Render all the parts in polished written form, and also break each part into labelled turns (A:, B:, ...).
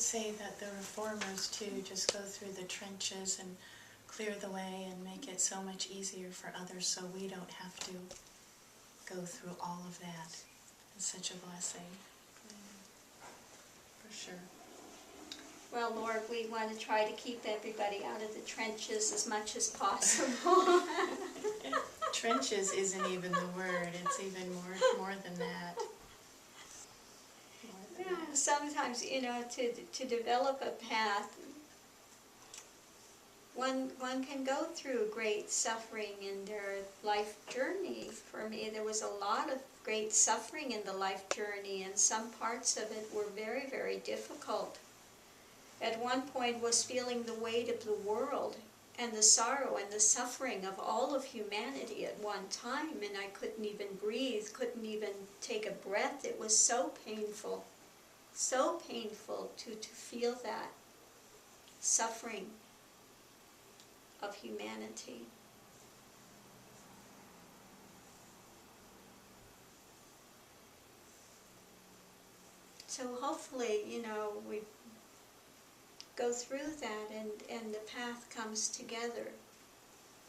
A: say that the reformers too just go through the trenches and clear the way and make it so much easier for others so we don't have to go through all of that. It's such a blessing. For sure.
B: Well, Lord, we want to try to keep everybody out of the trenches as much as possible.
A: Trenches isn't even the word. It's even more than that.
B: Sometimes, to develop a path, one can go through great suffering in their life journey. For me, there was a lot of great suffering in the life journey, and some parts of it were very, very difficult. At one point was feeling the weight of the world and the sorrow and the suffering of all of humanity at one time, and I couldn't even breathe, couldn't even take a breath. It was so painful to feel that suffering of humanity. So hopefully, we go through that and the path comes together.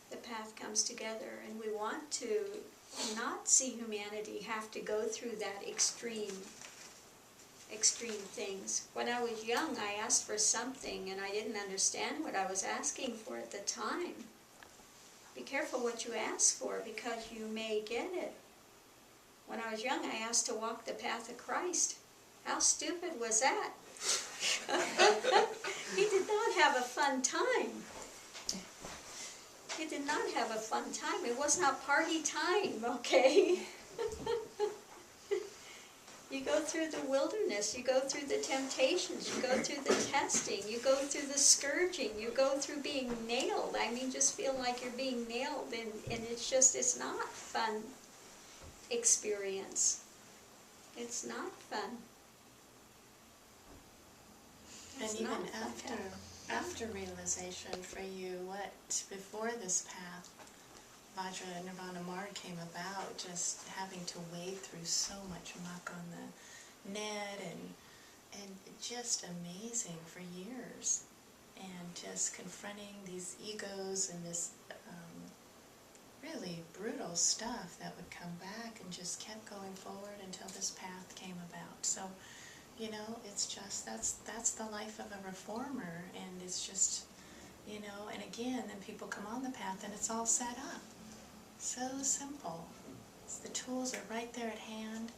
B: The path comes together, and we want to not see humanity have to go through that extreme things. When I was young, I asked for something and I didn't understand what I was asking for at the time. Be careful what you ask for, because you may get it. When I was young, I asked to walk the path of Christ. How stupid was that? He did not have a fun time. He did not have a fun time. It was not party time, okay? You go through the wilderness, you go through the temptations, you go through the testing, you go through the scourging, you go through being nailed. I mean, just feel like you're being nailed, and it's not a fun experience. It's not fun.
A: And even after realization for you, before this path, Vajra Nirvana Marg came about, just having to wade through so much muck on the net and just amazing for years. And just confronting these egos and this really brutal stuff that would come back, and just kept going forward until this path came about. So, it's just, that's the life of a reformer, and it's just, and again, then people come on the path and it's all set up. So simple. The tools are right there at hand.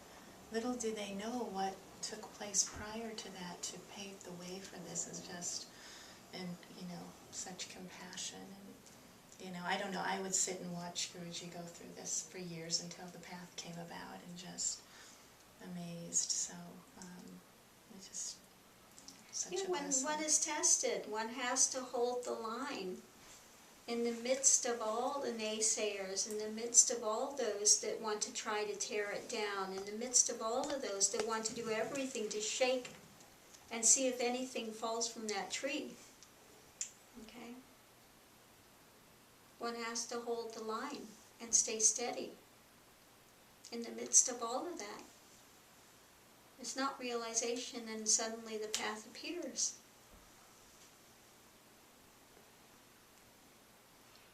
A: Little do they know what took place prior to that to pave the way for this. Is just, and such compassion. And I don't know, I would sit and watch Guruji go through this for years until the path came about, and just amazed. So it's just such a blessing.
B: When one is tested, one has to hold the line. In the midst of all the naysayers, in the midst of all those that want to try to tear it down, in the midst of all of those that want to do everything to shake and see if anything falls from that tree, okay? One has to hold the line and stay steady in the midst of all of that. It's not realization and suddenly the path appears.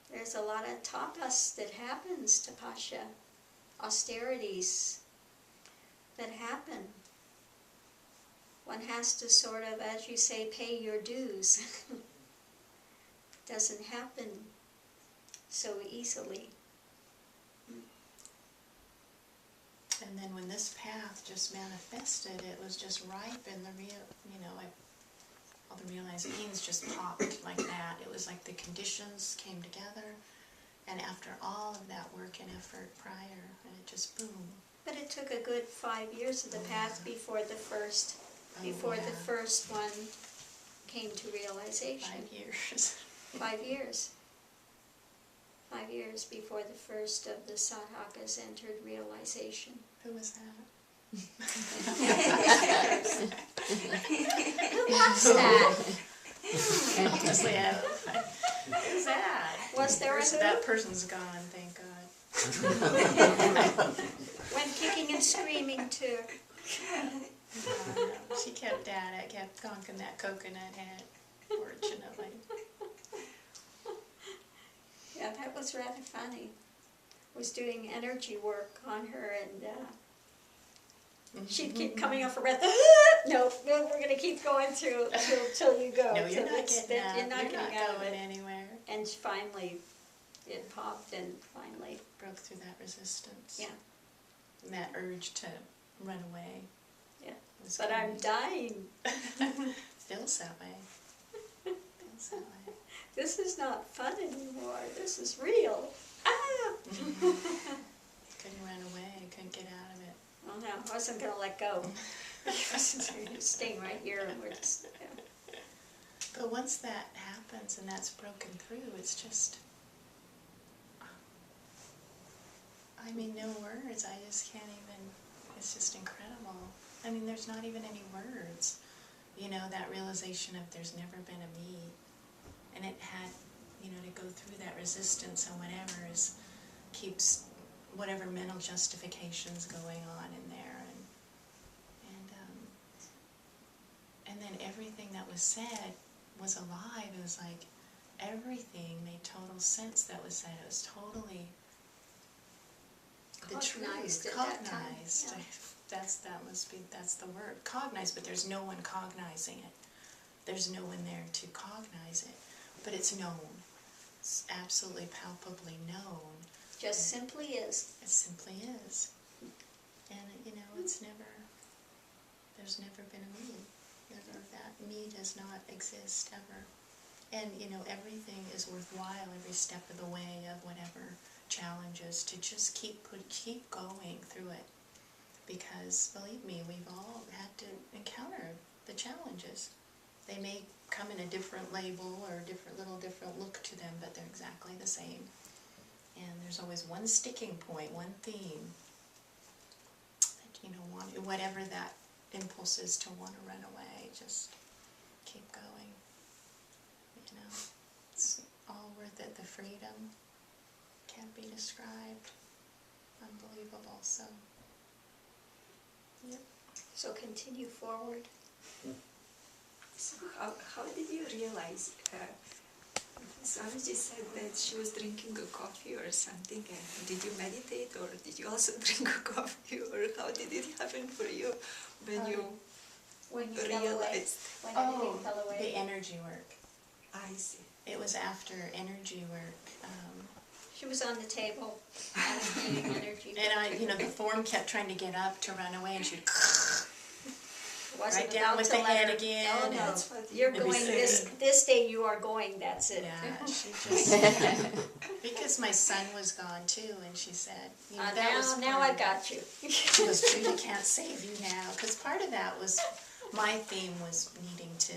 B: There's a lot of tapas that happens, tapasya, austerities that happen. One has to sort of, as you say, pay your dues. Doesn't happen so easily.
A: And then when this path just manifested, it was just ripe, and the real, all the realized beings just popped like that. It was like the conditions came together, and after all of that work and effort prior, and it just boom.
B: But it took a good 5 years of the path before the first, the first one came to realization.
A: 5 years.
B: 5 years. 5 years before the first of the sadhakas entered realization.
A: Who was that?
B: Who was that?
A: Just who's that?
B: Was there a
A: That person's gone, thank God.
B: Went kicking and screaming too.
A: She kept at it, kept conking that coconut head, fortunately.
B: Yeah, that was rather funny. Was doing energy work on her, and she'd keep coming off her breath. No, we're going to keep going through till you go.
A: No, you're not
B: Till
A: getting out.
B: You're not
A: You're
B: getting
A: not
B: out of
A: going
B: it.
A: anywhere.
B: And finally, it popped, and finally,
A: Broke through that resistance.
B: yeah,
A: And that urge to run away.
B: yeah.
A: was
B: But I'm
A: coming.
B: dying.
A: Feels that way. Feels that way.
B: This is not fun anymore. This is real. Ah!
A: Couldn't run away. Couldn't get out of it.
B: Well, no, I wasn't going to let go. Staying right here, and we're just, yeah.
A: But once that happens and that's broken through, it's just, I mean, no words. I just can't even, it's just incredible. I mean, there's not even any words. You know, that realization of there's never been a me. And it had, you know, to go through that resistance and whatever keeps whatever mental justifications going on in there. And then everything that was said was alive. It was like everything made total sense that was said. It was totally the
B: Cognized
A: truth.
B: at that time,
A: Cognized.
B: yeah.
A: That's the word. Cognized, but there's no one cognizing it. There's no one there to cognize it. But it's known. It's absolutely palpably known.
B: Just simply is.
A: It simply is. And you know, there's never been a me. That me does not exist ever. And you know, everything is worthwhile every step of the way of whatever challenges, to just keep going through it. Because believe me, we've all had to encounter the challenges. They may come in a different label or different look to them, but they're exactly the same. And there's always one sticking point, one theme that, you know, whatever that impulse is to want to run away, just keep going. You know, it's all worth it. The freedom can't be described. Unbelievable. So, yep.
B: So continue forward.
C: So how did you realize, Swami-G said that she was drinking a coffee or something, and did you meditate or did you also drink a coffee, or how did it happen for you when you
B: When you fell away.
C: realized?
B: When everything fell away.
A: The energy work.
C: I see.
A: It was after energy work.
B: She was on the table, allocating energy.
A: And I, you know, the form kept trying to get up to run away, and she'd
B: Wasn't
A: right down
B: about
A: with
B: to
A: the
B: let
A: head
B: her-
A: again.
B: Oh no,
C: That's what
B: you're
C: you
B: going
C: said.
B: this day. You are going. That's it.
A: Yeah, she just, because my son was gone too, and she said, you know, that was
B: Now
A: part
B: I
A: of it.
B: got you.
A: She goes, Judy can't save you now. Because part of that was, my theme was needing to,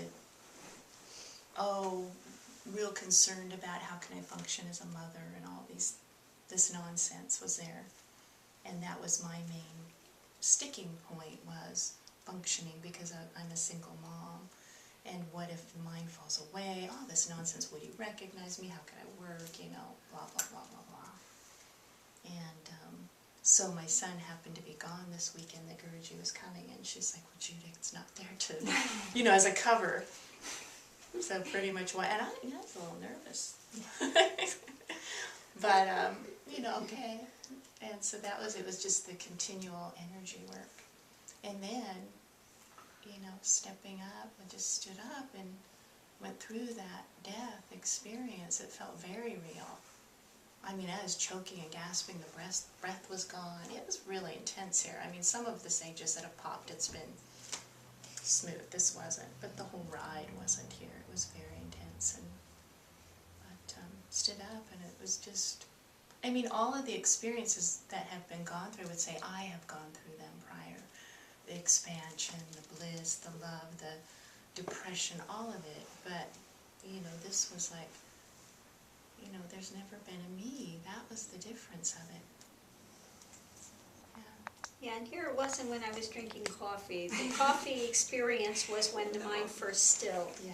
A: real concerned about how can I function as a mother, and all this nonsense was there. And that was my main sticking point, was functioning, because I'm a single mom. And what if the mind falls away? Oh, this nonsense, would he recognize me? How can I work? You know, blah, blah, blah, blah, blah. And so my son happened to be gone this weekend that Guruji was coming, and she's like, well, Judith's not there to, you know, as a cover. So pretty much why, and I was a little nervous. But, you know, okay. And so it was just the continual energy work. And then, you know, stepping up, I just stood up and went through that death experience. It felt very real. I mean, I was choking and gasping, the breath was gone. It was really intense here. I mean, some of the sages that have popped, it's been smooth. This wasn't, but the whole ride wasn't here. It was very intense. But stood up, and it was just, I mean, all of the experiences that have been gone through, I would say I have gone through them prior. The expansion, the bliss, the love, the depression, all of it. But, you know, this was like, you know, there's never been a me. That was the difference of it. Yeah.
B: Yeah, and here it wasn't when I was drinking coffee. The coffee experience was when the mind first stilled.
A: Yeah.